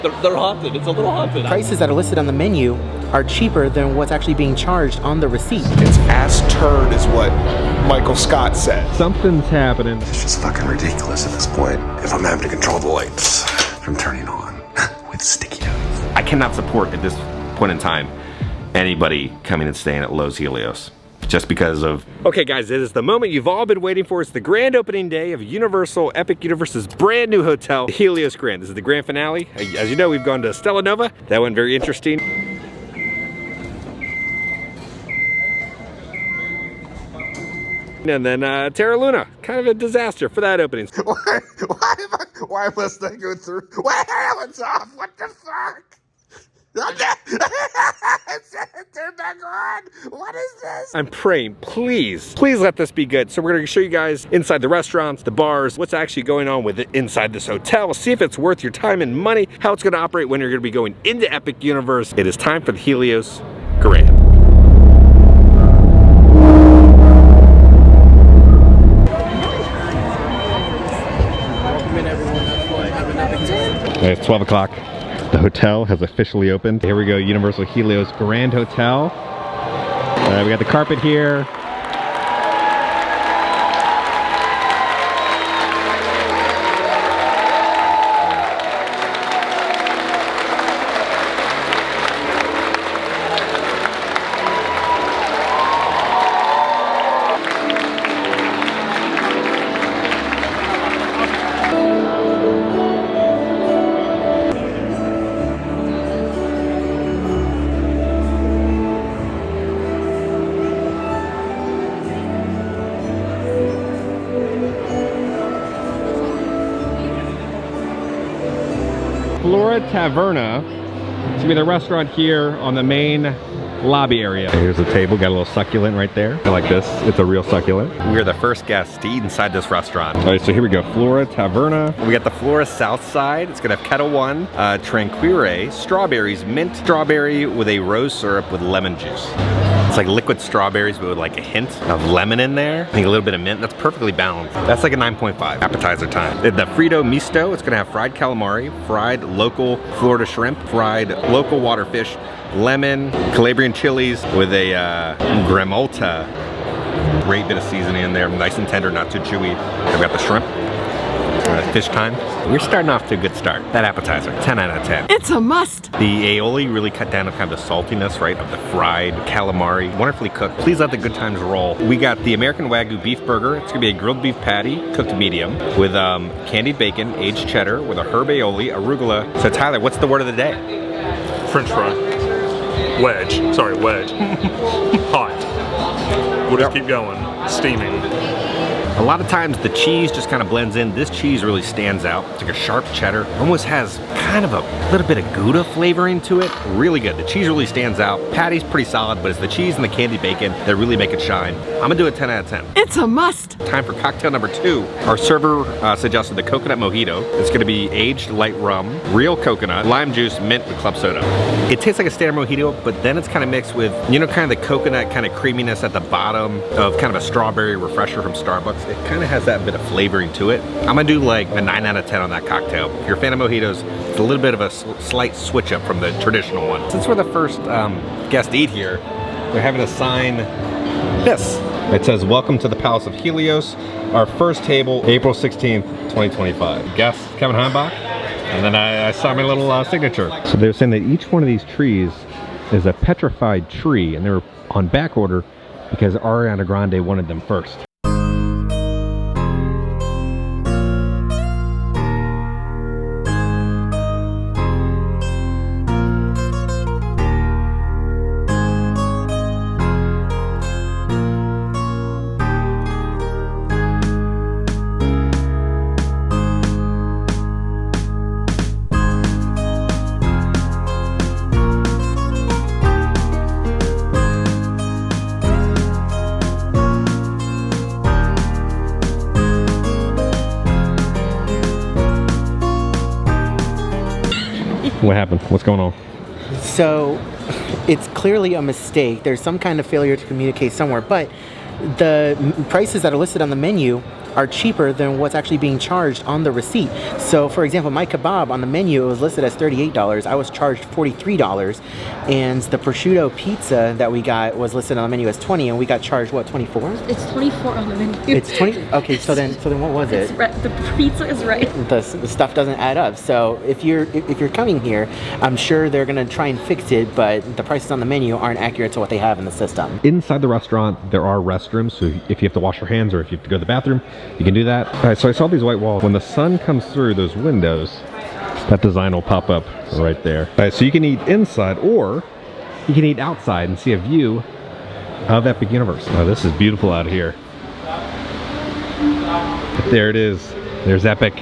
They're haunted. It's a little haunted. Prices that are listed on the menu are cheaper than what's actually being charged on the receipt. It's ass turd is what Michael Scott said. Something's happening. It's just fucking ridiculous at this point. If I'm having to control the lights from turning on with sticky notes. I cannot support at this point in time anybody coming and staying at Los Helios. Just because of... Okay guys, it is the moment you've all been waiting for. It's the grand opening day of Universal Epic Universe's brand new hotel, Helios Grand. This is the grand finale. As you know, we've gone to Stella Nova. That went very interesting. And then Terra Luna, kind of a disaster for that opening. Why must I go through? What's off? What the fuck? Turn back on. What is this? I'm praying, please let this be good. So we're gonna show you guys inside the restaurants, the bars, what's actually going on with it inside this hotel. See if it's worth your time and money, how it's gonna operate when you're gonna be going into Epic Universe. It is time for the Helios Grand. It's 12 o'clock. The hotel has officially opened. Here we go, Universal Helios Grand Hotel. We got the carpet here. Flora Taverna. It's gonna be the restaurant here on the main lobby area. Here's the table, got a little succulent right there. I like this, it's a real succulent. We're the first guests to eat inside this restaurant. All right, so here we go, Flora Taverna. We got the Flora South Side. It's gonna have Kettle One, Tranquire, strawberries, mint strawberry with a rose syrup with lemon juice. It's like liquid strawberries, but with like a hint of lemon in there. I think a little bit of mint. That's perfectly balanced. That's like a 9.5 appetizer time. The Frito Misto, it's gonna have fried calamari, fried local Florida shrimp, fried local waterfish, lemon, Calabrian chilies with a gremolta. Great bit of seasoning in there, nice and tender, not too chewy. I've got the shrimp. Fish time. We're starting off to a good start. That appetizer, 10 out of 10. It's a must. The aioli really cut down on kind of the saltiness, right, of the fried calamari. Wonderfully cooked. Please let the good times roll. We got the American Wagyu beef burger. It's gonna be a grilled beef patty, cooked medium, with candied bacon, aged cheddar, with a herb aioli, arugula. So Tyler, what's the word of the day? French fry. Wedge. Sorry, wedge. Hot. We'll just keep going. Steaming. A lot of times the cheese just kind of blends in. This cheese really stands out. It's like a sharp cheddar. Almost has kind of a little bit of Gouda flavoring to it. Really good. The cheese really stands out. Patty's pretty solid, but it's the cheese and the candied bacon that really make it shine. I'm gonna do a 10 out of 10. It's a must. Time for cocktail number 2. Our server suggested the coconut mojito. It's gonna be aged light rum, real coconut, lime juice, mint with club soda. It tastes like a standard mojito, but then it's kind of mixed with, you know, kind of the coconut kind of creaminess at the bottom of kind of a strawberry refresher from Starbucks. It kind of has that bit of flavoring to it. I'm gonna do like a 9 out of 10 on that cocktail. If you're a fan of mojitos, it's a little bit of a slight switch up from the traditional one. Since we're the first guest to eat here, we're having to sign this. It says, welcome to the Palace of Helios. Our first table, April 16th, 2025. Guest, Kevin Heimbach. And then I saw my little signature. So they were saying that each one of these trees is a petrified tree, and they were on back order because Ariana Grande wanted them first. What happened? What's going on? So it's clearly a mistake. There's some kind of failure to communicate somewhere, but the prices that are listed on the menu are cheaper than what's actually being charged on the receipt. So for example, my kebab on the menu, it was listed as $38. I was charged $43. And the prosciutto pizza that we got was listed on the menu as 20, and we got charged what, 24? It's 24 on the menu. It's 20. Okay, so then what was it? The pizza is right. The stuff doesn't add up. So if you're coming here, I'm sure they're gonna try and fix it, but the prices on the menu aren't accurate to what they have in the system. Inside the restaurant, there are restrooms, so if you have to wash your hands or if you have to go to the bathroom, you can do that. All right, so I saw these white walls. When the sun comes through those windows, that design will pop up right there. All right, so you can eat inside or you can eat outside and see a view of Epic Universe. Oh, this is beautiful out here. There it is. There's Epic.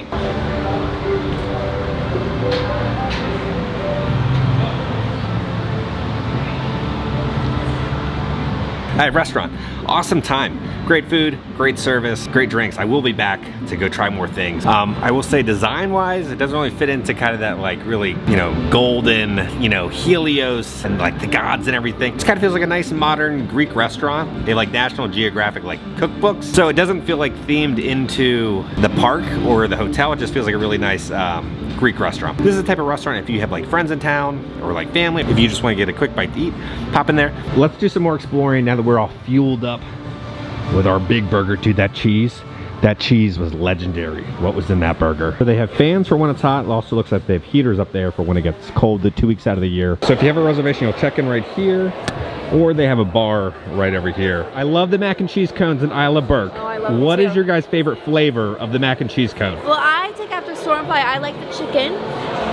All right, restaurant. Awesome time. Great food, great service, great drinks. I will be back to go try more things. I will say design-wise, it doesn't really fit into kind of that like really, you know, golden, you know, Helios and like the gods and everything. It just kind of feels like a nice modern Greek restaurant. They have like National Geographic like cookbooks. So it doesn't feel like themed into the park or the hotel. It just feels like a really nice Greek restaurant. This is the type of restaurant if you have like friends in town or like family, if you just want to get a quick bite to eat, pop in there. Let's do some more exploring now that we're all fueled up with our big burger. Dude, that cheese was legendary. What was in that burger? So they have fans for when it's hot. It also looks like they have heaters up there for when it gets cold the 2 weeks out of the year. So if you have a reservation, you'll check in right here, or they have a bar right over here. I love the mac and cheese cones in Isle of Burke. Oh, I love it What too. is your guys' favorite flavor of the mac and cheese cone? Well, I take after Stormfly. I like the chicken.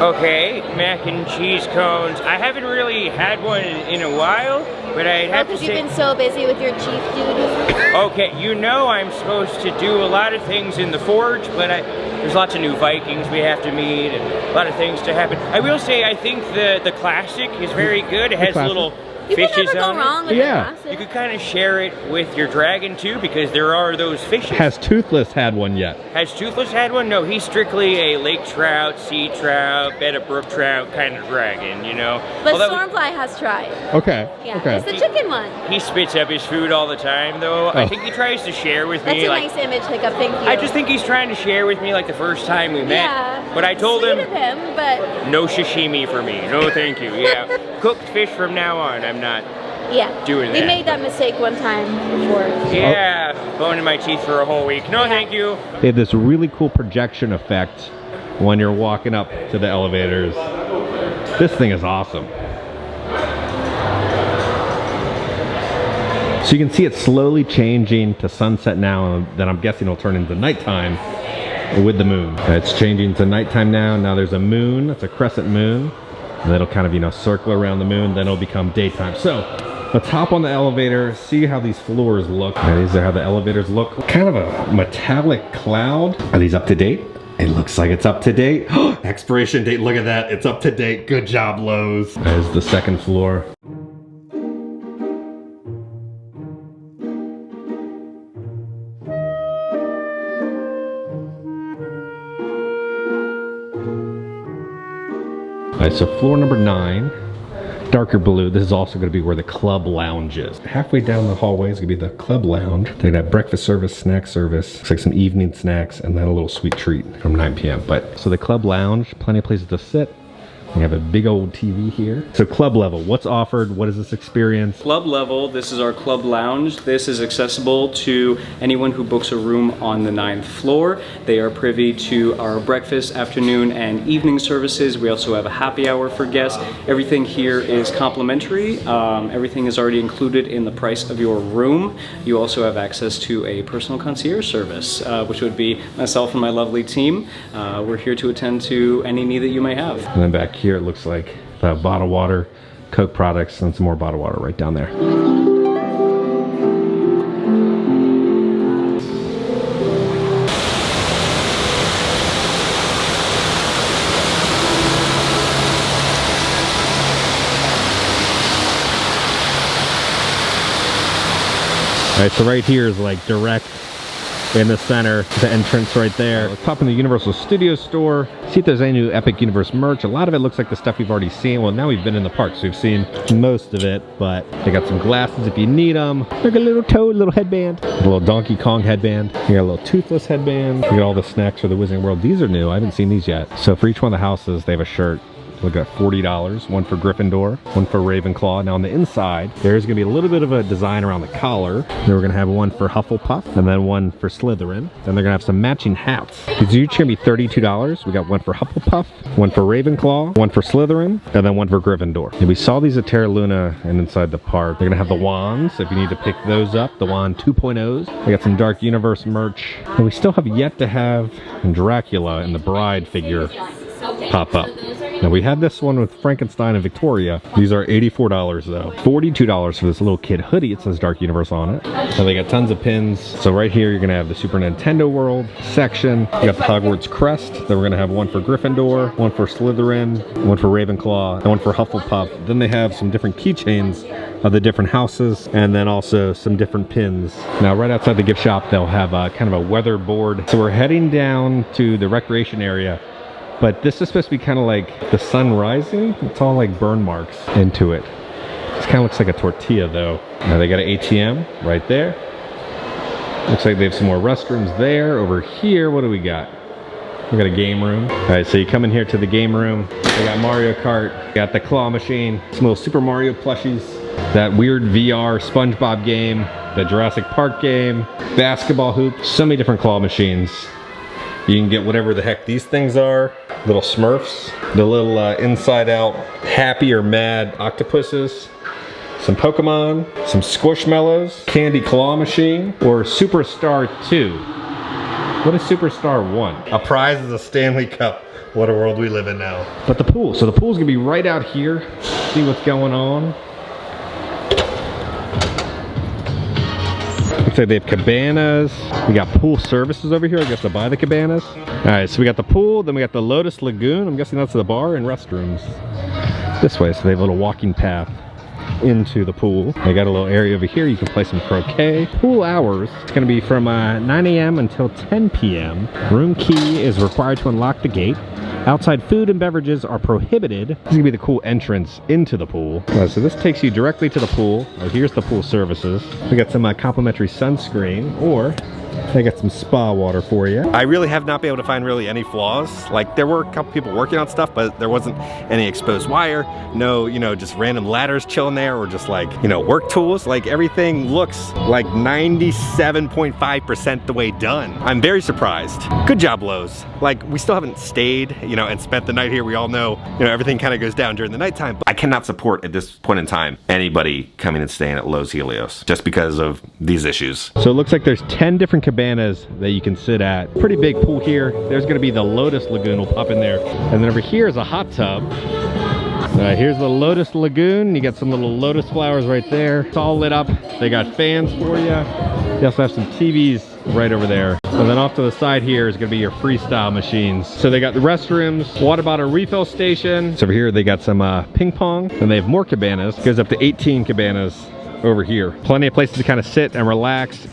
Okay, mac and cheese cones. I haven't really had one in a while, but I'd have to Because say... you've been so busy with your chief duties. Okay, you know I'm supposed to do a lot of things in the forge, but there's lots of new Vikings we have to meet and a lot of things to happen. I will say I think the classic is very good. It has little You can fishes never go on wrong it. with Yeah. the classic. You could kind of share it with your dragon too, because there are those fishes. Has Toothless had one yet? Has Toothless had one? No, he's strictly a lake trout, sea trout, bed of brook trout kind of dragon, you know? But Although Stormfly has tried. Okay, Yeah, okay. it's the chicken one. he spits up his food all the time, though. I Oh. think he tries to share with That's me. a Like, nice image, Hiccup. Thank you. I just think he's trying to share with me like the first time we met. Yeah. But I told Sweet him, of him, but no sashimi for me. No, thank you. Yeah, cooked fish from now on. I'm not. yeah. Doing We that. made that mistake one time before. Yeah, bone in my teeth for a whole week. No, Yeah. thank you. They have this really cool projection effect when you're walking up to the elevators. This thing is awesome. So you can see it slowly changing to sunset now, and then I'm guessing it'll turn into nighttime with the moon. It's changing to nighttime now. Now there's a moon, it's a crescent moon, and it'll kind of, you know, circle around the moon, then it'll become daytime. So let's hop on the elevator, see how these floors look. And these are how the elevators look. Kind of a metallic cloud. Are these up to date? It looks like it's up to date. Expiration date, look at that. It's up to date. Good job, Lowe's. There's the second floor. All right, so floor number 9. Darker blue. This is also going to be where the club lounge is. Halfway down the hallway is going to be the club lounge. They're going to have breakfast service, snack service, looks like some evening snacks, and then a little sweet treat from 9 p.m. But so the club lounge, plenty of places to sit. We have a big old TV here. So club level, what's offered? What is this experience? Club level, this is our club lounge. This is accessible to anyone who books a room on the 9th floor. They are privy to our breakfast, afternoon, and evening services. We also have a happy hour for guests. Everything here is complimentary. Everything is already included in the price of your room. You also have access to a personal concierge service, which would be myself and my lovely team. We're here to attend to any need that you may have. And then back here it looks like the bottled water, Coke products, and some more bottled water right down there. All right, so right here is like direct in the center, the entrance right there. Let's pop in the Universal Studios store, see if there's any new Epic Universe merch. A lot of it looks like the stuff we've already seen. Well, now we've been in the park, so we've seen most of it, but they got some glasses if you need them. Look, a little Toad, little headband, a little Donkey Kong headband. You got a little Toothless headband. You got all the snacks for the Wizarding World. These are new. I haven't seen these yet. So for each one of the houses, they have a shirt. Look at $40, one for Gryffindor, one for Ravenclaw. Now on the inside, there's gonna be a little bit of a design around the collar. Then we're gonna have one for Hufflepuff, and then one for Slytherin. Then they're gonna have some matching hats. These are each gonna be $32. We got one for Hufflepuff, one for Ravenclaw, one for Slytherin, and then one for Gryffindor. And we saw these at Terra Luna and inside the park. They're gonna have the wands, if you need to pick those up, the wand 2.0s. We got some Dark Universe merch. And we still have yet to have Dracula and the Bride figure pop up. Now we had this one with Frankenstein and Victoria. These are $84 though. $42 for this little kid hoodie. It says Dark Universe on it. So they got tons of pins. So right here you're gonna have the Super Nintendo World section. You got the Hogwarts crest. Then we're gonna have one for Gryffindor, one for Slytherin, one for Ravenclaw, and one for Hufflepuff. Then they have some different keychains of the different houses, and then also some different pins. Now right outside the gift shop they'll have kind of a weather board. So we're heading down to the recreation area. But this is supposed to be kind of like the sun rising. It's all like burn marks into it. This kind of looks like a tortilla though. Now they got an ATM right there. Looks like they have some more restrooms there. Over here, what do we got? We got a game room. All right, so you come in here to the game room. They got Mario Kart, got the claw machine, some little Super Mario plushies, that weird VR SpongeBob game, the Jurassic Park game, basketball hoop, so many different claw machines. You can get whatever the heck these things are. Little Smurfs, the little inside out happy or mad octopuses, some Pokemon, some Squishmallows, Candy Claw Machine, or Superstar 2. What is Superstar 1? A prize is a Stanley Cup. What a world we live in now. But the pool, so the pool's gonna be right out here. See what's going on. Looks like they have cabanas. We got pool services over here. I guess to buy the cabanas. All right, so we got the pool, then we got the Lotus Lagoon. I'm guessing that's the bar and restrooms. This way, so they have a little walking path into the pool. They got a little area over here. You can play some croquet. Pool hours, it's gonna be from 9 a.m. until 10 p.m. Room key is required to unlock the gate. Outside food and beverages are prohibited. This is gonna be the cool entrance into the pool. So this takes you directly to the pool. Oh, here's the pool services. We got some complimentary sunscreen, or they got some spa water for you. I really have not been able to find really any flaws. Like there were a couple people working on stuff, but there wasn't any exposed wire. No, you know, just random ladders chilling there, or just like, you know, work tools. Like everything looks like 97.5% the way done. I'm very surprised. Good job, Lowe's. Like we still haven't stayed, you know, and spent the night here. We all know, you know, everything kind of goes down during the nighttime. But I cannot support at this point in time anybody coming and staying at Lowe's Helios just because of these issues. So it looks like there's 10 different cabanas that you can sit at. Pretty big pool here. There's gonna be the Lotus Lagoon. We'll pop in there. And then over here is a hot tub. Here's the Lotus Lagoon. You got some little lotus flowers right there. It's all lit up. They got fans for you. They also have some TVs right over there. And then off to the side here is gonna be your freestyle machines. So they got the restrooms, water bottle refill station. So over here they got some ping pong. And they have more cabanas. It goes up to 18 cabanas over here. Plenty of places to kind of sit and relax.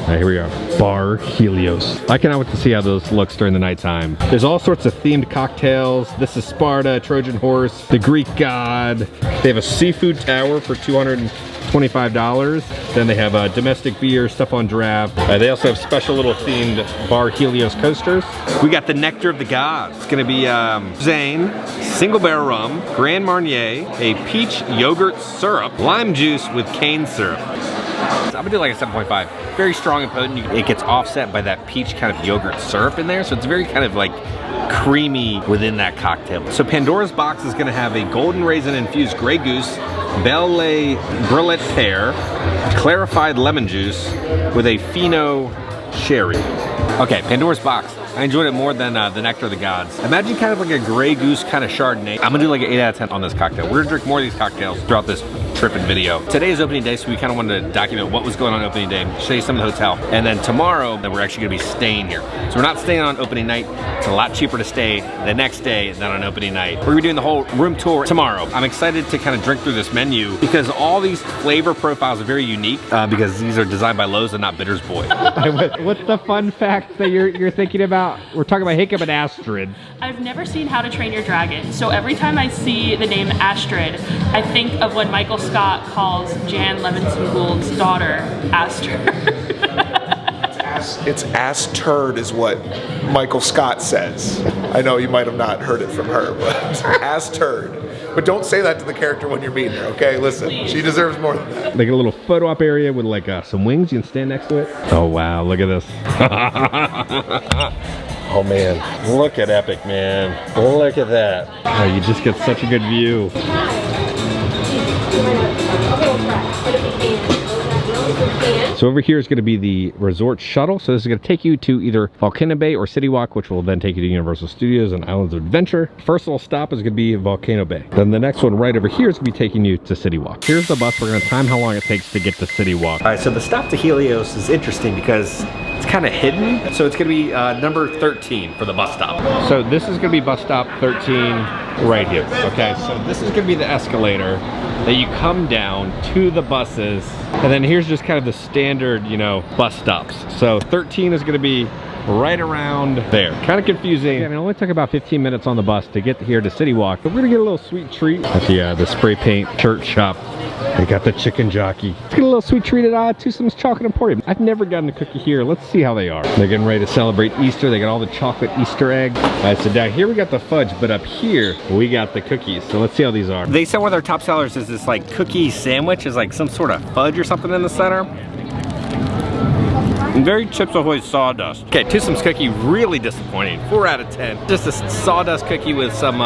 Here we are, Bar Helios. I cannot wait to see how those looks during the nighttime. There's all sorts of themed cocktails. This is Sparta, Trojan Horse, the Greek God. They have a seafood tower for $225. Then they have domestic beer, stuff on draft. They also have special little themed Bar Helios coasters. We got the Nectar of the Gods. It's gonna be Zane, single barrel rum, Grand Marnier, a peach yogurt syrup, lime juice with cane syrup. I'm gonna do like a 7.5. Very strong and potent. It gets offset by that peach kind of yogurt syrup in there, so it's very kind of like creamy within that cocktail. So Pandora's Box is gonna have a golden raisin infused Grey Goose, Belle Brulette pear, clarified lemon juice with a Fino sherry. Okay, Pandora's Box. I enjoyed it more than the Nectar of the Gods. Imagine kind of like a Grey Goose kind of Chardonnay. I'm gonna do like an 8 out of 10 on this cocktail. We're gonna drink more of these cocktails throughout this trip and video. Today is opening day, so we kind of wanted to document what was going on opening day, show you some of the hotel. And then tomorrow, then we're actually gonna be staying here. So we're not staying on opening night. It's a lot cheaper to stay the next day than on opening night. We're gonna be doing the whole room tour tomorrow. I'm excited to kind of drink through this menu because all these flavor profiles are very unique because these are designed by Lowe's and not Bitter's Boy. What's the fun fact that you're thinking about? We're talking about Jacob and Astrid. I've never seen How to Train Your Dragon, so every time I see the name Astrid, I think of when Michael Scott calls Jan Levinson Gould's daughter Astrid. It's ass turd is what Michael Scott says. I know you might have not heard it from her, but ass turd. But don't say that to the character when you're meeting her, okay? Listen, she deserves more than that. They got a little photo op area with like some wings. You can stand next to it. Oh wow, look at this. Oh man, look at Epic, man. Look at that. Oh, you just get such a good view. So over here is going to be the resort shuttle. So this is going to take you to either Volcano Bay or City Walk, which will then take you to Universal Studios and Islands of Adventure. First little stop is going to be Volcano Bay. Then the next one right over here is going to be taking you to City Walk. Here's the bus. We're going to time how long it takes to get to City Walk. All right, so the stop to Helios is interesting because it's kind of hidden. So it's going to be number 13 for the bus stop. So this is going to be bus stop 13 right here. Okay, so this is going to be the escalator that you come down to the buses, and then here's just kind of the standard, you know, bus stops. So 13 is going to be right around there. Kind of confusing. I mean, it only took about 15 minutes on the bus to get here to City Walk, but we're gonna get a little sweet treat at the spray paint shirt shop. They got the chicken jockey. Let's get a little sweet treat at Twosome's Chocolate Emporium. I've never gotten a cookie here. Let's see how they are. They're getting ready to celebrate Easter. They got all the chocolate Easter egg. All right, so down here we got the fudge, but up here we got the cookies. So let's see how these are. They said one of their top sellers is this like cookie sandwich, is like some sort of fudge or something in the center. And very Chips Ahoy sawdust. Okay, Twosome's cookie, really disappointing. 4 out of 10. Just a sawdust cookie with some,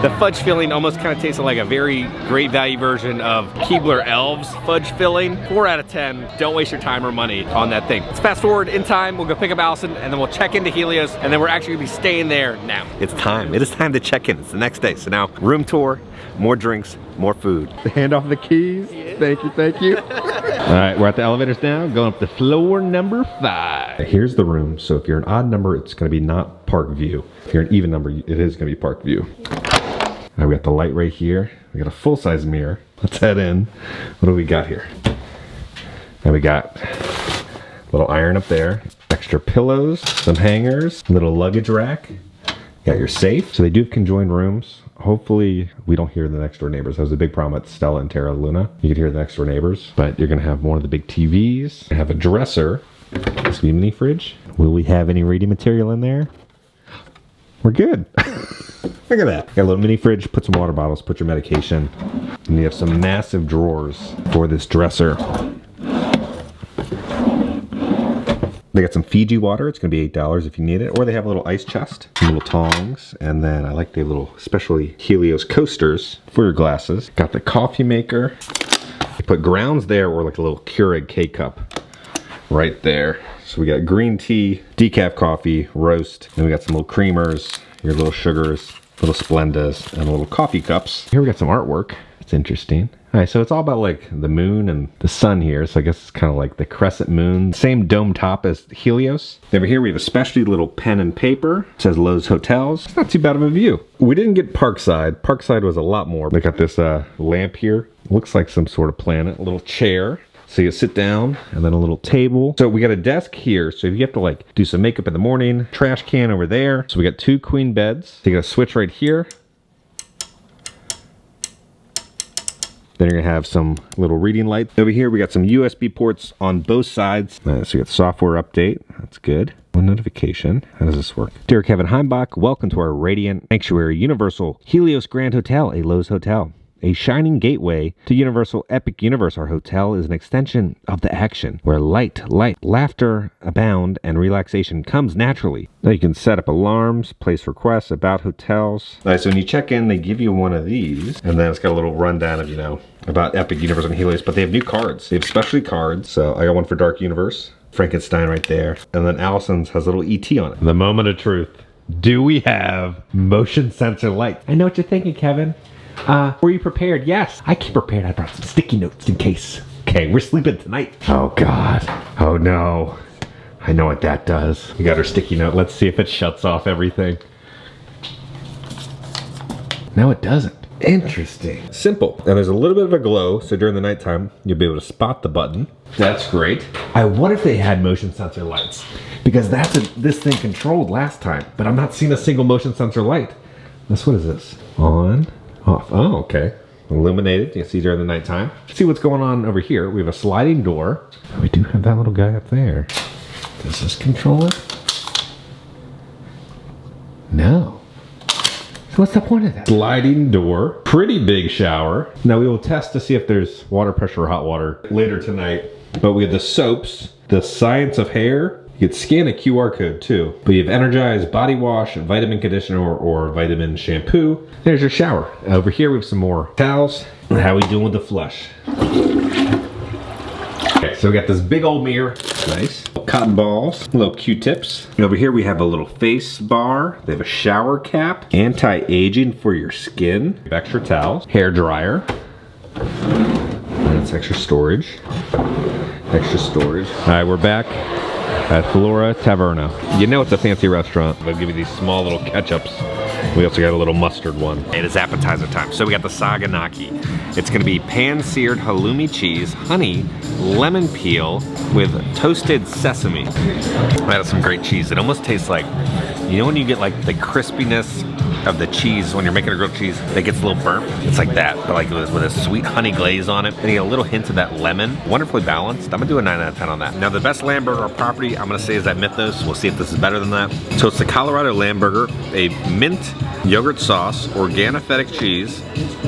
the fudge filling almost kind of tasted like a very great value version of Keebler Elves fudge filling. 4 out of 10. Don't waste your time or money on that thing. Let's fast forward in time. We'll go pick up Allison and then we'll check into Helios and then we're actually gonna be staying there now. It's time. It is time to check in. It's the next day. So now, room tour, more drinks, more food. Hand off the keys. Thank you, thank you. All right, we're at the elevators now, going up to floor number 5. Here's the room. So if you're an odd number, it's gonna be not Park View. If you're an even number, it is gonna be Park View. All right, we got the light right here. We got a full-size mirror. Let's head in. What do we got here? And we got a little iron up there, extra pillows, some hangers, little luggage rack. Got your safe. So they do have conjoined rooms. Hopefully we don't hear the next door neighbors. That was a big problem at Stella and Terra Luna. You could hear the next door neighbors, but you're gonna have one of the big TVs. Have a dresser. This will be a mini fridge. Will we have any reading material in there? We're good. Look at that. Got a little mini fridge, put some water bottles, put your medication. And you have some massive drawers for this dresser. They got some Fiji water. It's going to be $8 if you need it. Or they have a little ice chest, some little tongs, and then I like the little, especially Helios coasters for your glasses. Got the coffee maker. They put grounds there or like a little Keurig K-cup right there. So we got green tea, decaf coffee, roast, and we got some little creamers, your little sugars, little Splendas, and little coffee cups. Here we got some artwork. It's interesting. All right, so it's all about like the moon and the sun here. So I guess it's kind of like the crescent moon. Same dome top as Helios. Over here we have a specialty little pen and paper. It says Lowe's Hotels. It's not too bad of a view. We didn't get Parkside. Parkside was a lot more. They got this lamp here. Looks like some sort of planet. A little chair. So you sit down and then a little table. So we got a desk here. So if you have to like do some makeup in the morning, trash can over there. So we got 2 queen beds. So you got a switch right here. Then you're gonna have some little reading light. Over here, we got some USB ports on both sides. So you got software update, that's good. One notification, how does this work? Dear Kevin Heimbach, welcome to our Radiant Sanctuary Universal Helios Grand Hotel, a Lowe's hotel. A shining gateway to Universal Epic Universe. Our hotel is an extension of the action, where light, laughter abound, and relaxation comes naturally. Now you can set up alarms, place requests about hotels. All right, so when you check in, they give you one of these, and then it's got a little rundown of, you know, about Epic Universe and Helios, but they have new cards. They have specialty cards. So I got one for Dark Universe, Frankenstein right there, and then Allison's has a little ET on it. The moment of truth. Do we have motion sensor lights? I know what you're thinking, Kevin. Were you prepared? Yes, I came prepared. I brought some sticky notes in case. Okay, we're sleeping tonight. Oh God. Oh no. I know what that does. We got our sticky note. Let's see if it shuts off everything. No, it doesn't. Interesting. Simple. And there's a little bit of a glow, so during the nighttime, you'll be able to spot the button. That's great. I wonder if they had motion sensor lights, because that's this thing controlled last time, but I'm not seeing a single motion sensor light. What is this? On, off. Oh, okay. Illuminated. You can see during the nighttime. See what's going on over here. We have a sliding door. We do have that little guy up there. Does this control it? No. What's the point of that? Sliding door, pretty big shower. Now we will test to see if there's water pressure or hot water later tonight. But we have the soaps, the Science of Hair. You can scan a QR code too. But you have Energize Body Wash, Vitamin Conditioner, or Vitamin Shampoo. There's your shower. Over here we have some more towels. How we doing with the flush? Okay, so we got this big old mirror. Nice. Cotton balls, little Q-tips. Over here we have a little face bar. They have a shower cap, anti-aging for your skin, extra towels, hair dryer. That's extra storage. Extra storage. All right, we're back at Flora Taverna. You know it's a fancy restaurant. They'll give you these small little ketchups. We also got a little mustard one. It is appetizer time. So we got the saganaki. It's gonna be pan-seared halloumi cheese, honey, lemon peel with toasted sesame. That is some great cheese. It almost tastes like, you know when you get like the crispiness of the cheese when you're making a grilled cheese that gets a little burnt? It's like that, but like with a sweet honey glaze on it. And you get a little hint of that lemon. Wonderfully balanced. I'm gonna do a 9 out of 10 on that. Now the best lamb burger on property, I'm gonna say is that Mythos. We'll see if this is better than that. So it's the Colorado lamb burger, a mint yogurt sauce, organofetic cheese,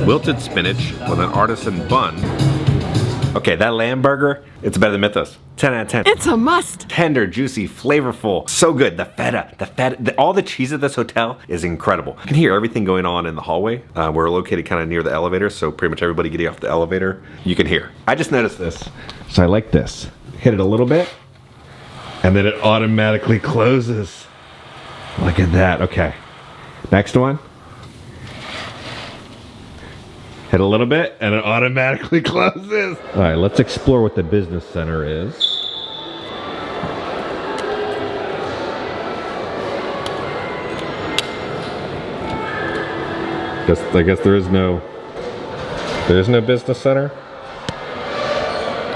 wilted spinach with an artisan bun. Okay, that lamb burger, it's better than Mythos. 10 out of 10. It's a must. Tender, juicy, flavorful, so good. The feta, all the cheese at this hotel is incredible. You can hear everything going on in the hallway. We're located kind of near the elevator, so pretty much everybody getting off the elevator, you can hear. I just noticed this. So I like this. Hit it a little bit, and then it automatically closes. Look at that, okay. Next one. Hit a little bit and it automatically closes. All right, let's explore what the business center is. I guess there is no business center.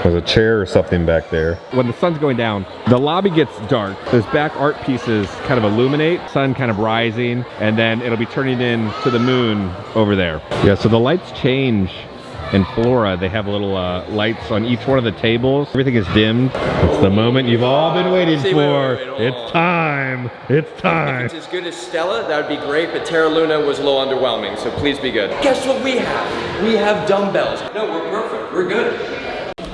There's a chair or something back there. When the sun's going down, the lobby gets dark. Those back art pieces kind of illuminate, sun kind of rising, and then it'll be turning into the moon over there. Yeah, so the lights change in Flora. They have little lights on each one of the tables. Everything is dimmed. It's the moment you've all been waiting for. It's time. It's time. If it's as good as Stella, that would be great, but Terra Luna was a little underwhelming, so please be good. Guess what we have? We have dumbbells. No, we're perfect. We're good.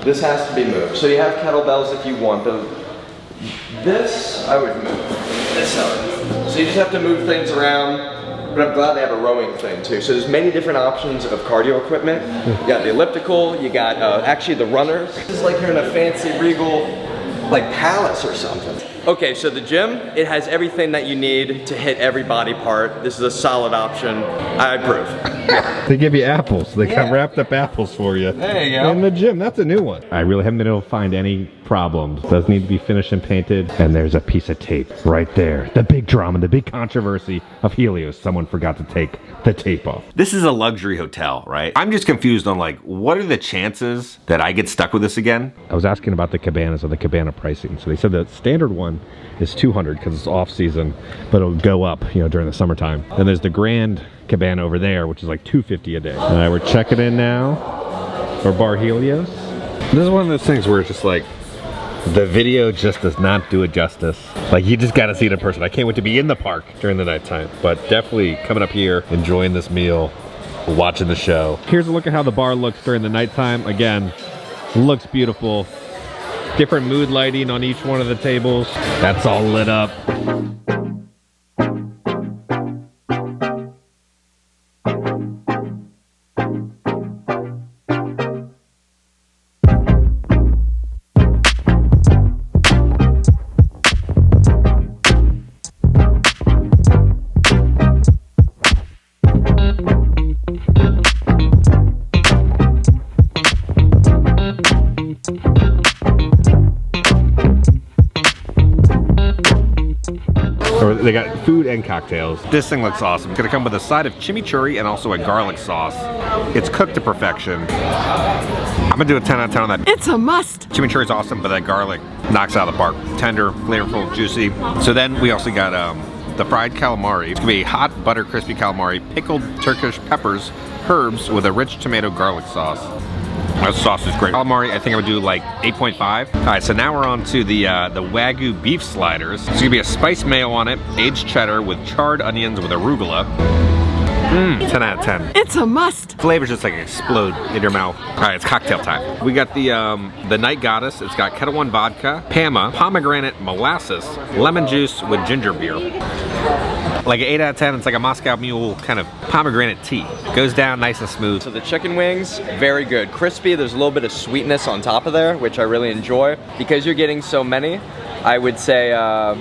This has to be moved. So you have kettlebells if you want them. This, I would move. This I would move. So you just have to move things around. But I'm glad they have a rowing thing too. So there's many different options of cardio equipment. You got the elliptical, you got actually the runners. This is like you're in a fancy regal like palace or something. Okay, so the gym, it has everything that you need to hit every body part. This is a solid option. I approve. They give you apples. They got wrapped up apples for you. There you go. In the gym, that's a new one. I really haven't been able to find any problems. Does need to be finished and painted. And there's a piece of tape right there. The big drama, the big controversy of Helios. Someone forgot to take the tape off. This is a luxury hotel, right? I'm just confused on like, what are the chances that I get stuck with this again? I was asking about the cabanas and the cabana pricing. So they said the standard one is $200 because it's off season, but it'll go up, you know, during the summertime. And there's the Grand Cabana over there, which is like $250 a day. All right, we're checking in now for Bar Helios. This is one of those things where it's just like, the video just does not do it justice. Like, you just gotta see it in person. I can't wait to be in the park during the nighttime, but definitely coming up here, enjoying this meal, watching the show. Here's a look at how the bar looks during the nighttime. Again, looks beautiful. Different mood lighting on each one of the tables. That's all lit up. they got food and cocktails. This thing looks awesome. It's gonna come with a side of chimichurri and also a garlic sauce. It's cooked to perfection. I'm gonna do a 10 out of 10 on that. It's a must. Chimichurri is awesome, but that garlic knocks out of the park. Tender, flavorful, juicy. So then we also got the fried calamari. It's gonna be hot butter crispy calamari, pickled Turkish peppers, herbs with a rich tomato garlic sauce. That sauce is great. Calamari, I think I would do like 8.5. All right, so now we're on to the Wagyu beef sliders. It's gonna be a spice mayo on it, aged cheddar with charred onions with arugula. 10 out of 10. It's a must. Flavors just like explode in your mouth. All right, it's cocktail time. We got the Night Goddess. It's got Kettle One vodka, Pama, pomegranate molasses, lemon juice with ginger beer. Like an 8 out of 10, it's like a Moscow Mule kind of pomegranate tea. Goes down nice and smooth. So the chicken wings, very good. Crispy, there's a little bit of sweetness on top of there, which I really enjoy. Because you're getting so many, I would say a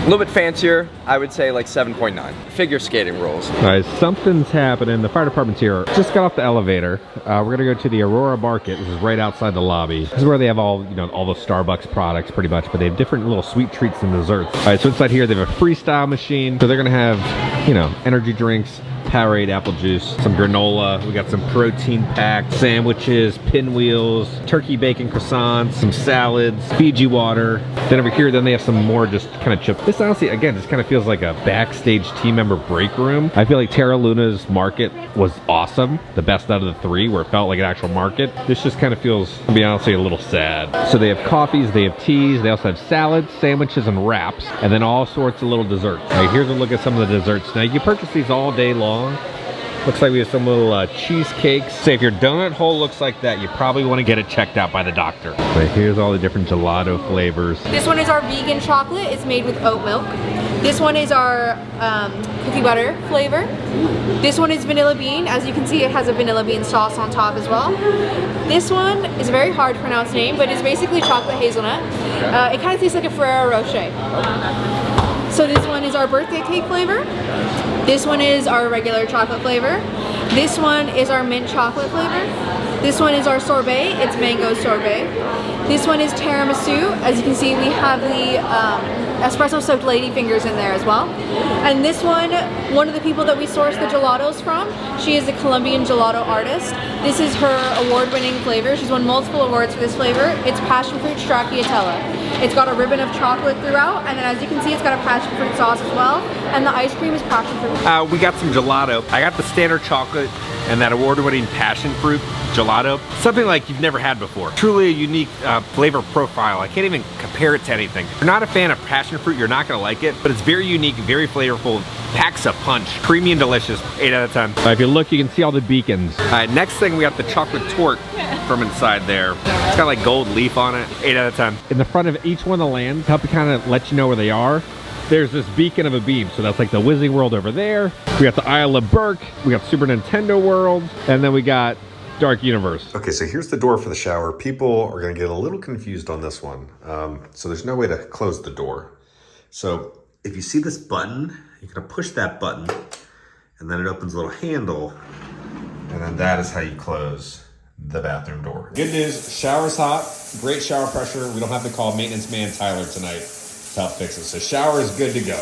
little bit fancier, I would say like 7.9. Figure skating rules. All right, something's happening. The fire department's here. Just got off the elevator. We're gonna go to the Aurora Market. This is right outside the lobby. This is where they have all, you know, all the Starbucks products pretty much, but they have different little sweet treats and desserts. All right, so inside here they have a freestyle machine. So they're gonna have, you know, energy drinks, Powerade apple juice, some granola. We got some protein packed sandwiches, pinwheels, turkey bacon croissants, some salads, Fiji water. Then over here, then they have some more just kind of chips. This honestly, again, just kind of feels like a backstage team member break room. I feel like Terra Luna's market was awesome, the best out of the three, where it felt like an actual market. This just kind of feels, to be honest, a little sad. So they have coffees, they have teas, they also have salads, sandwiches, and wraps, and then all sorts of little desserts. All right, here's a look at some of the desserts. Now you can purchase these all day long. Looks like we have some little cheesecakes. Say if your donut hole looks like that, you probably want to get it checked out by the doctor. But here's all the different gelato flavors. This one is our vegan chocolate. It's made with oat milk. This one is our cookie butter flavor. This one is vanilla bean. As you can see, it has a vanilla bean sauce on top as well. This one is a very hard to pronounce name, but it's basically chocolate hazelnut. It kind of tastes like a Ferrero Rocher. So this one is our birthday cake flavor. This one is our regular chocolate flavor. This one is our mint chocolate flavor. This one is our sorbet. It's mango sorbet. This one is tiramisu. As you can see, we have the espresso soaked ladyfingers in there as well. And this one of the people that we source the gelatos from, she is a Colombian gelato artist. This is her award-winning flavor. She's won multiple awards for this flavor. It's passion fruit stracciatella. It's got a ribbon of chocolate throughout, and then as you can see, it's got a passion fruit sauce as well. And the ice cream is passion fruit. We got some gelato. I got the standard chocolate and that award-winning passion fruit gelato. Something like you've never had before. Truly a unique flavor profile. I can't even compare it to anything. If you're not a fan of passion fruit, you're not gonna like it, but it's very unique, very flavorful, packs a punch. Creamy and delicious, 8 out of 10. If you look, you can see all the beacons. Next thing, we got the chocolate torte from inside there. It's got like gold leaf on it, 8 out of 10. In the front of each one of the lands, to help you kind of let you know where they are, there's this beacon of a beam. So that's like the Wizarding World over there. We got the Isle of Berk, we got Super Nintendo World, and then we got Dark Universe. Okay, so here's the door for the shower. People are gonna get a little confused on this one. So there's no way to close the door. So if you see this button, you're gonna push that button and then it opens a little handle, and then that is how you close the bathroom door. Good news, shower's hot, great shower pressure. We don't have to call maintenance man Tyler tonight to help fix it. So shower is good to go.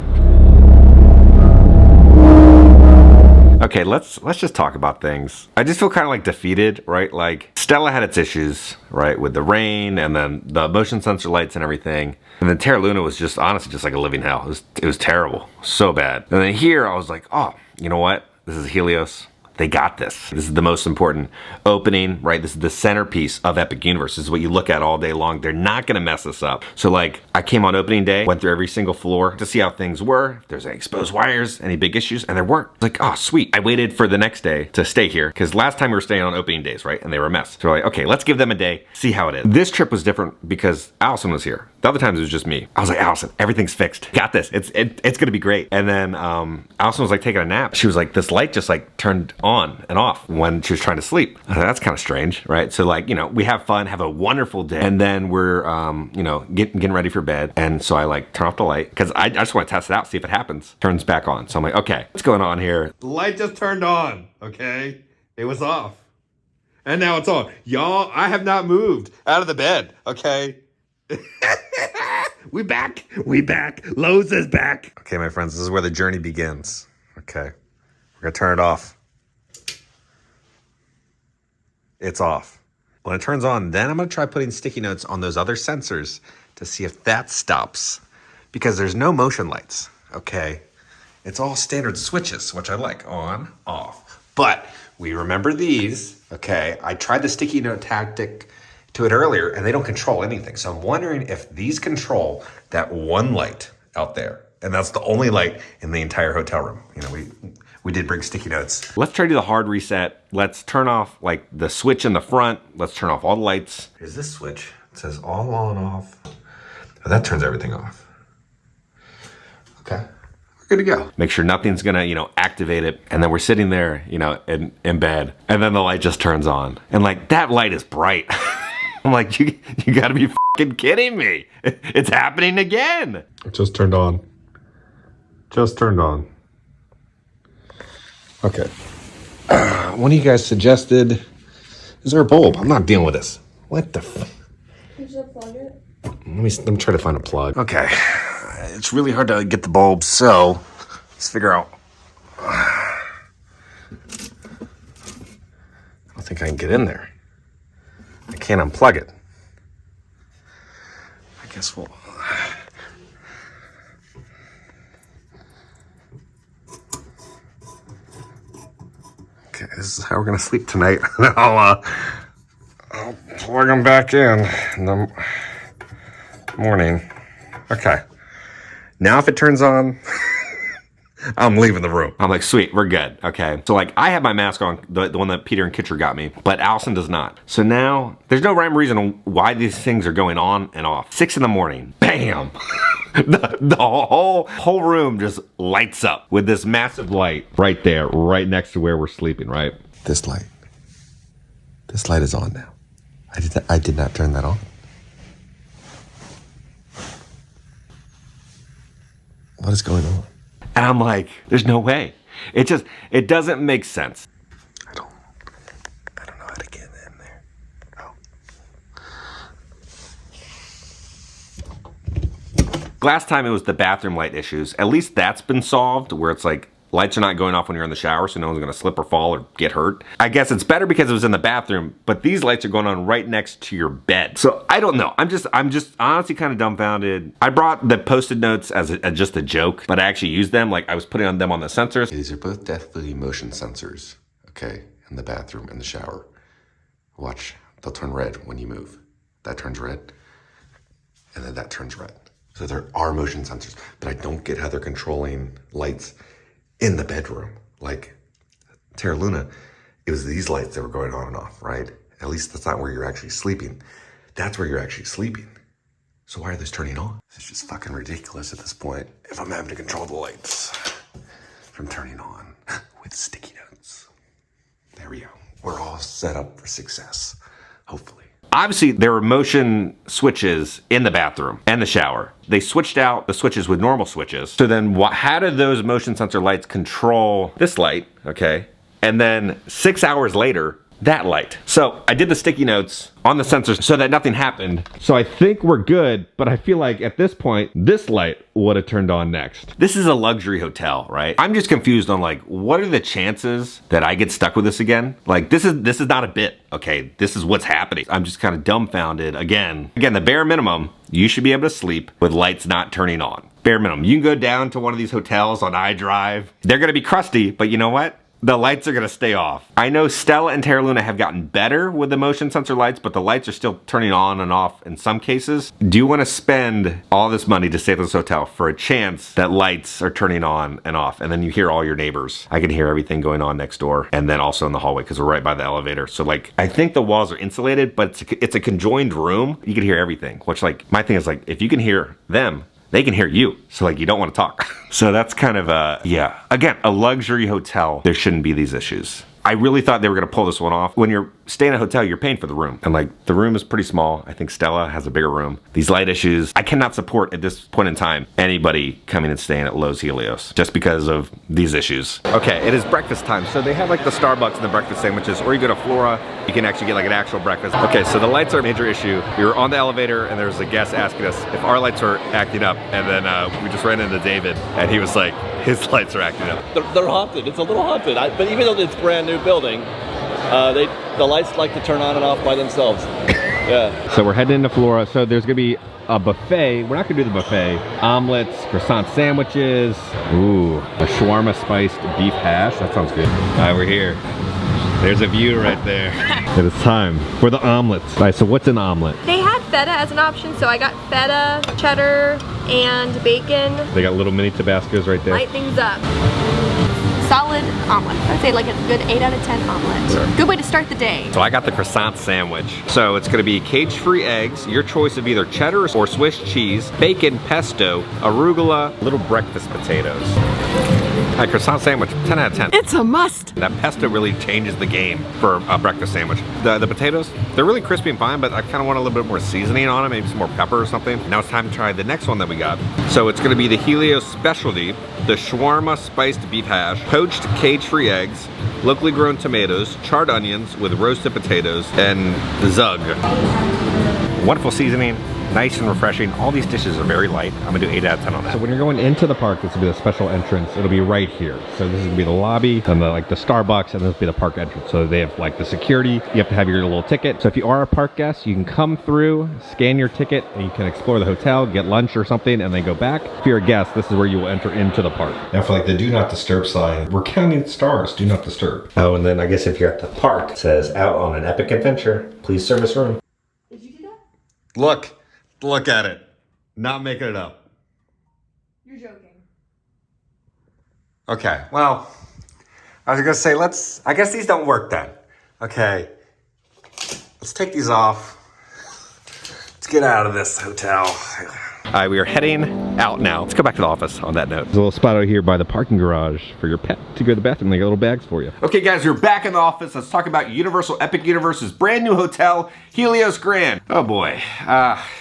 Okay, let's just talk about things. I just feel kind of like defeated, right? Like Stella had its issues, right? With the rain and then the motion sensor lights and everything. And then Terra Luna was just honestly just like a living hell. It was terrible, so bad. And then here I was like, oh, you know what? This is Helios. They got this. This is the most important opening, right? This is the centerpiece of Epic Universe. This is what you look at all day long. They're not gonna mess this up. So like, I came on opening day, went through every single floor to see how things were, if there's any exposed wires, any big issues, and there weren't. Like, oh, sweet. I waited for the next day to stay here, because last time we were staying on opening days, right? And they were a mess. So we're like, okay, let's give them a day, see how it is. This trip was different because Allison was here. The other times it was just me. I was like, Allison, everything's fixed. Got this. It's gonna be great. And then Allison was like taking a nap. She was like, this light just like turned on and off when she was trying to sleep. I was like, that's kind of strange, right? So like, you know, we have fun, have a wonderful day, and then we're, you know, getting ready for bed. And so I like turn off the light because I just want to test it out, see if it happens. Turns back on. So I'm like, okay, what's going on here? The light just turned on, okay? It was off. And now it's on. Y'all, I have not moved out of the bed, okay? We back. We back. Lowe's is back. Okay, my friends, this is where the journey begins. Okay. We're going to turn it off. It's off. When it turns on, then I'm going to try putting sticky notes on those other sensors to see if that stops. Because there's no motion lights. Okay. It's all standard switches, which I like. On, off. But we remember these. Okay. I tried the sticky note tactic to it earlier, and they don't control anything. So I'm wondering if these control that one light out there. And that's the only light in the entire hotel room. You know, we did bring sticky notes. Let's try to do the hard reset. Let's turn off like the switch in the front. Let's turn off all the lights. Here's this switch. It says all on, off. Oh, that turns everything off. Okay. We're good to go. Make sure nothing's gonna, you know, activate it. And then we're sitting there, you know, in bed. And then the light just turns on. And like, that light is bright. I'm like, you gotta be fucking kidding me. It's happening again. It just turned on. Just turned on. Okay. One of you guys suggested, is there a bulb? I'm not dealing with this. What the Did you plug it? Let me try to find a plug. Okay. It's really hard to get the bulb, so let's figure out. I don't think I can get in there. I can't unplug it. I guess we'll... Okay, this is how we're gonna sleep tonight. I'll plug them back in the morning. Okay. Now if it turns on, I'm leaving the room. I'm like, sweet, we're good. Okay. So like I have my mask on, the one that Peter and Kitcher got me, but Allison does not. So now there's no rhyme or reason why these things are going on and off. 6 in the morning, bam. the whole room just lights up with this massive light right there, right next to where we're sleeping, right? This light is on now. I did not turn that on. What is going on? And I'm like, there's no way. It doesn't make sense. I don't know how to get in there. Oh. Last time it was the bathroom light issues. At least that's been solved, where it's like lights are not going off when you're in the shower, so no one's gonna slip or fall or get hurt. I guess it's better because it was in the bathroom, but these lights are going on right next to your bed. So I don't know. I'm just honestly kind of dumbfounded. I brought the Post-it notes as just a joke, but I actually used them. Like I was putting on them on the sensors. These are both definitely motion sensors, okay, in the bathroom and the shower. Watch, they'll turn red when you move. That turns red, and then that turns red. So there are motion sensors, but I don't get how they're controlling lights in the bedroom. Like Terra Luna, it was these lights that were going on and off, right? At least that's not where you're actually sleeping. That's where you're actually sleeping. So why are those turning on? It's just fucking ridiculous at this point. If I'm having to control the lights from turning on with sticky notes. There we go. We're all set up for success, hopefully. Obviously, there were motion switches in the bathroom and the shower. They switched out the switches with normal switches. So then how did those motion sensor lights control this light, okay? And then 6 hours later, that light. So I did the sticky notes on the sensors so that nothing happened. So I think we're good, but I feel like at this point, this light would have turned on next. This is a luxury hotel, right? I'm just confused on like, what are the chances that I get stuck with this again? Like this is not a bit, okay? This is what's happening. I'm just kind of dumbfounded again. Again, the bare minimum, you should be able to sleep with lights not turning on. Bare minimum. You can go down to one of these hotels on iDrive. They're gonna be crusty, but you know what? The lights are gonna stay off. I know Stella and Terra Luna have gotten better with the motion sensor lights, but the lights are still turning on and off in some cases. Do you wanna spend all this money to stay at this hotel for a chance that lights are turning on and off? And then you hear all your neighbors. I can hear everything going on next door and then also in the hallway because we're right by the elevator. So like, I think the walls are insulated, but it's a conjoined room. You can hear everything, which like, my thing is like, if you can hear them, they can hear you. So like, you don't want to talk. So that's kind of yeah. Again, a luxury hotel, there shouldn't be these issues. I really thought they were gonna pull this one off. When you're stay in a hotel, you're paying for the room. And like, the room is pretty small. I think Stella has a bigger room. These light issues, I cannot support at this point in time anybody coming and staying at Lowe's Helios just because of these issues. Okay, it is breakfast time. So they have like the Starbucks and the breakfast sandwiches, or you go to Flora, you can actually get like an actual breakfast. Okay, so the lights are a major issue. We were on the elevator and there was a guest asking us if our lights are acting up, and then we just ran into David and he was like, his lights are acting up. They're haunted. It's a little haunted. But even though it's a brand new building, the lights like to turn on and off by themselves. Yeah. So we're heading into Flora. So there's gonna be a buffet. We're not gonna do the buffet. Omelets, croissant sandwiches. Ooh, a shawarma spiced beef hash. That sounds good. All right, we're here. There's a view right there. It is time for the omelets. All right, so what's an omelet? They had feta as an option, so I got feta, cheddar, and bacon. They got little mini Tabascos right there. Light things up. Solid omelet. I'd say like a good 8 out of 10 omelet. Sure. Good way to start the day. So I got the croissant sandwich. So it's gonna be cage-free eggs, your choice of either cheddar or Swiss cheese, bacon, pesto, arugula, little breakfast potatoes. All right, croissant sandwich, 10 out of 10. It's a must. That pesto really changes the game for a breakfast sandwich. The potatoes, they're really crispy and fine, but I kind of want a little bit more seasoning on them, maybe some more pepper or something. Now it's time to try the next one that we got. So it's gonna be the Helios specialty, the shawarma spiced beef hash, poached cage-free eggs, locally grown tomatoes, charred onions with roasted potatoes, and zug. Wonderful seasoning. Nice and refreshing. All these dishes are very light. I'm gonna do 8 out of 10 on that. So when you're going into the park, this will be the special entrance. It'll be right here. So this is gonna be the lobby, and the Starbucks, and this will be the park entrance. So they have like the security. You have to have your little ticket. So if you are a park guest, you can come through, scan your ticket, and you can explore the hotel, get lunch or something, and then go back. If you're a guest, this is where you will enter into the park. Now for like the do not disturb sign, we're counting stars, do not disturb. Oh, and then I guess if you're at the park, it says out on an epic adventure, please service room. Did you do that? Look at it. Not making it up. You're joking. Okay, well, I was gonna say, I guess these don't work then. Okay, let's take these off. Let's get out of this hotel. All right, we are heading out now. Let's go back to the office on that note. There's a little spot out here by the parking garage for your pet to go to the bathroom. They got little bags for you. Okay guys, we're back in the office. Let's talk about Universal Epic Universe's brand new hotel, Helios Grand. Oh boy,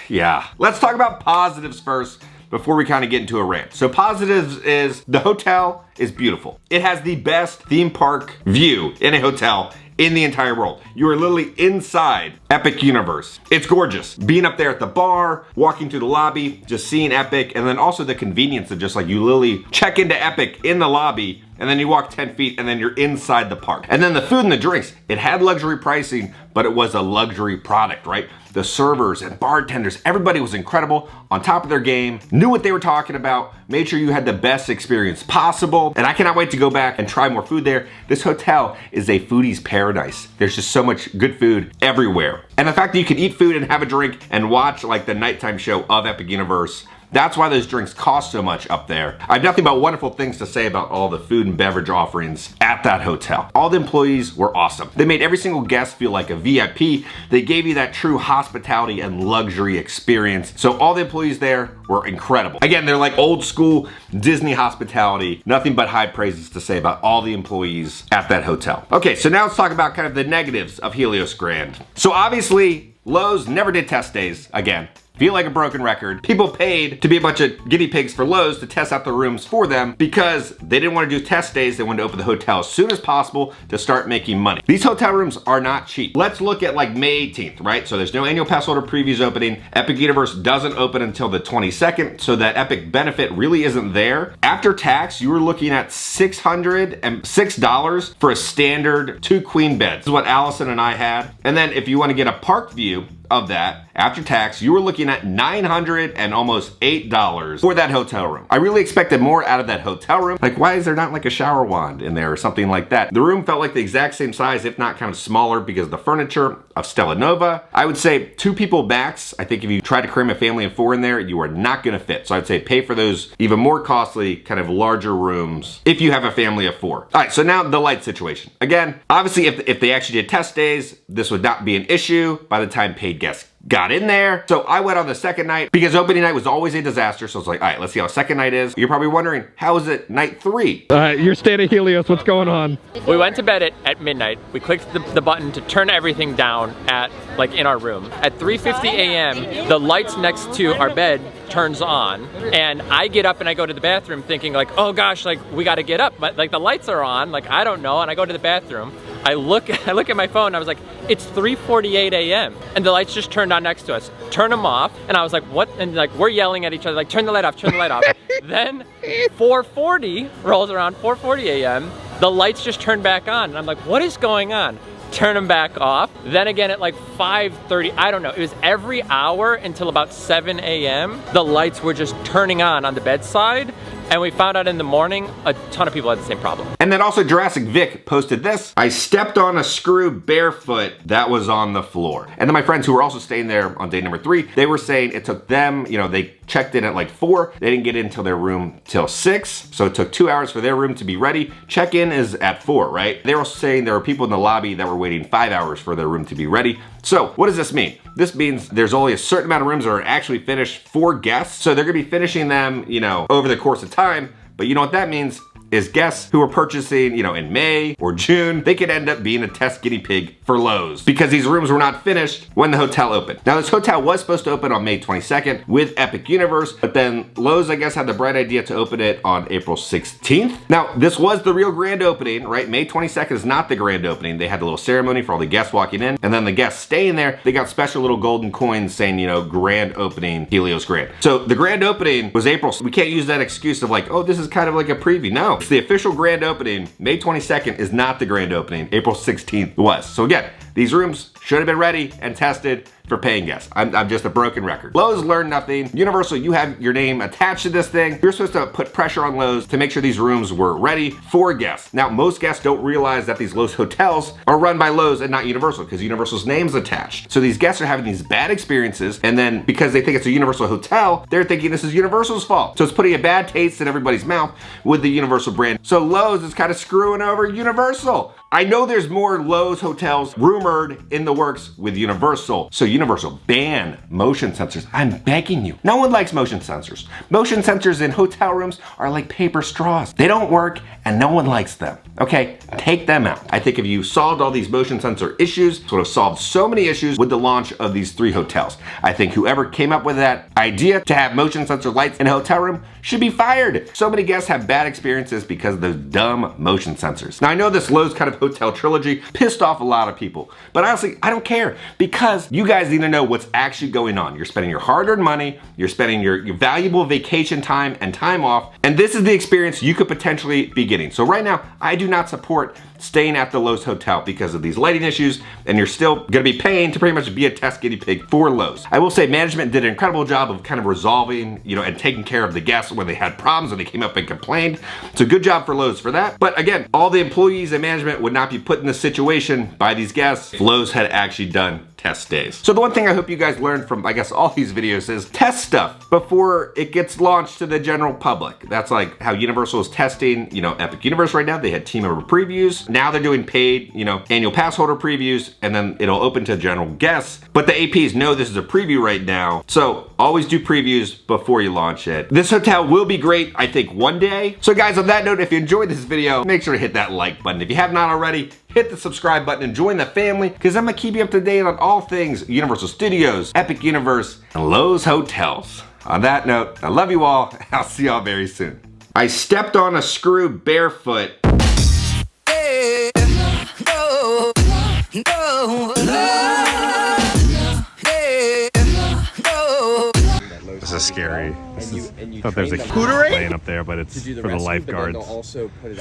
yeah. Let's talk about positives first before we kind of get into a rant. So positives is the hotel is beautiful. It has the best theme park view in a hotel in the entire world. You are literally inside Epic Universe. It's gorgeous. Being up there at the bar, walking through the lobby, just seeing Epic, and then also the convenience of just like you literally check into Epic in the lobby, and then you walk 10 feet and then you're inside the park. And then the food and the drinks, it had luxury pricing, but it was a luxury product, right? The servers and bartenders, everybody was incredible, on top of their game, knew what they were talking about, made sure you had the best experience possible. And I cannot wait to go back and try more food there. This hotel is a foodie's paradise. There's just so much good food everywhere. And the fact that you can eat food and have a drink and watch like the nighttime show of Epic Universe, that's why those drinks cost so much up there. I have nothing but wonderful things to say about all the food and beverage offerings at that hotel. All the employees were awesome. They made every single guest feel like a VIP. They gave you that true hospitality and luxury experience. So all the employees there were incredible. Again, they're like old school Disney hospitality. Nothing but high praises to say about all the employees at that hotel. Okay, so now let's talk about kind of the negatives of Helios Grand. So obviously, Lowe's never did test days again. Feel like a broken record. People paid to be a bunch of guinea pigs for Lowe's to test out the rooms for them because they didn't want to do test days. They wanted to open the hotel as soon as possible to start making money. These hotel rooms are not cheap. Let's look at like May 18th, right? So there's no annual pass holder previews opening. Epic Universe doesn't open until the 22nd, so that Epic benefit really isn't there. After tax, you were looking at $606 for a standard 2 queen beds. This is what Allison and I had. And then if you want to get a park view of that, after tax, you were looking at $900 and almost $8 for that hotel room. I really expected more out of that hotel room. Like, why is there not like a shower wand in there or something like that? The room felt like the exact same size, if not kind of smaller, because of the furniture of Stella Nova. I would say 2 people max. I think if you try to cram a family of 4 in there, you are not gonna fit. So I'd say pay for those even more costly, kind of larger rooms if you have a family of 4. All right, so now the light situation. Again, obviously if they actually did test days, this would not be an issue by the time paid guests got in there. So I went on the second night because opening night was always a disaster. So I was like, all right, let's see how second night is. You're probably wondering, how is it night 3? You're staying at Helios, what's going on? We went to bed at midnight. We clicked the button to turn everything down in our room. At 3:50 a.m., the lights next to our bed turns on, and I get up and I go to the bathroom thinking like, oh gosh, like we gotta get up, but like the lights are on, like I don't know, and I go to the bathroom. I look at my phone, and I was like, it's 3:48 a.m. and the lights just turned on next to us. Turn them off, and I was like, what? And like we're yelling at each other like, turn the light off, turn the light off. Then 4:40 rolls around, 4:40 a.m. the lights just turned back on, and I'm like, what is going on? Turn them back off. Then again at like 5:30, I don't know, it was every hour until about 7 a.m. the lights were just turning on the bedside. And we found out in the morning, a ton of people had the same problem. And then also Jurassic Vic posted this. I stepped on a screw barefoot that was on the floor. And then my friends who were also staying there on day number 3, they were saying it took them, you know, they checked in at like 4. They didn't get into their room till 6. So it took 2 hours for their room to be ready. Check-in is at 4, right? They were also saying there were people in the lobby that were waiting 5 hours for their room to be ready. So what does this mean? This means there's only a certain amount of rooms that are actually finished for guests. So they're gonna be finishing them, you know, over the course of time. But you know what that means? Is guests who are purchasing, you know, in May or June, they could end up being a test guinea pig for Lowe's because these rooms were not finished when the hotel opened. Now this hotel was supposed to open on May 22nd with Epic Universe, but then Lowe's, I guess, had the bright idea to open it on April 16th. Now this was the real grand opening, right? May 22nd is not the grand opening. They had a little ceremony for all the guests walking in, and then the guests staying there, they got special little golden coins saying, you know, grand opening, Helios Grand. So the grand opening was April. We can't use that excuse of like, oh, this is kind of like a preview. No, it's the official grand opening. May 22nd is not the grand opening. April 16th was. So again, these rooms should have been ready and tested for paying guests. I'm just a broken record. Lowe's learned nothing. Universal, you have your name attached to this thing. You're supposed to put pressure on Lowe's to make sure these rooms were ready for guests. Now, most guests don't realize that these Lowe's hotels are run by Lowe's and not Universal because Universal's name's attached. So these guests are having these bad experiences, and then because they think it's a Universal hotel, they're thinking this is Universal's fault. So it's putting a bad taste in everybody's mouth with the Universal brand. So Lowe's is kind of screwing over Universal. I know there's more Lowe's hotels rumored in the works with Universal. So Universal, ban motion sensors. I'm begging you. No one likes motion sensors. Motion sensors in hotel rooms are like paper straws. They don't work and no one likes them. Okay, take them out. I think if you solved all these motion sensor issues, it would have solved so many issues with the launch of these 3 hotels. I think whoever came up with that idea to have motion sensor lights in a hotel room should be fired. So many guests have bad experiences because of those dumb motion sensors. Now I know this Lowe's kind of hotel trilogy pissed off a lot of people, but honestly, I don't care because you guys need to know what's actually going on. You're spending your hard-earned money, you're spending your valuable vacation time and time off, and this is the experience you could potentially be getting. So right now, I do not support staying at the Lowe's hotel because of these lighting issues, and you're still gonna be paying to pretty much be a test guinea pig for Lowe's. I will say management did an incredible job of kind of resolving, you know, and taking care of the guests when they had problems and they came up and complained. So good job for Lowe's for that. But again, all the employees and management would not be put in this situation by these guests if Lowe's had actually done test days. So the one thing I hope you guys learned from, I guess, all these videos is test stuff before it gets launched to the general public. That's like how Universal is testing, you know, Epic Universe right now. They had team member previews. Now they're doing paid, you know, annual pass holder previews, and then it'll open to general guests. But the APs know this is a preview right now. So always do previews before you launch it. This hotel will be great, I think, one day. So guys, on that note, if you enjoyed this video, make sure to hit that like button. If you have not already, hit the subscribe button and join the family because I'm gonna keep you up to date on all things Universal Studios, Epic Universe, and Lowe's hotels. On that note, I love you all. I'll see y'all very soon. I stepped on a screw barefoot. Hey, no, no, hey, no. This is scary. I thought there's a plane up there, but it's for the lifeguards.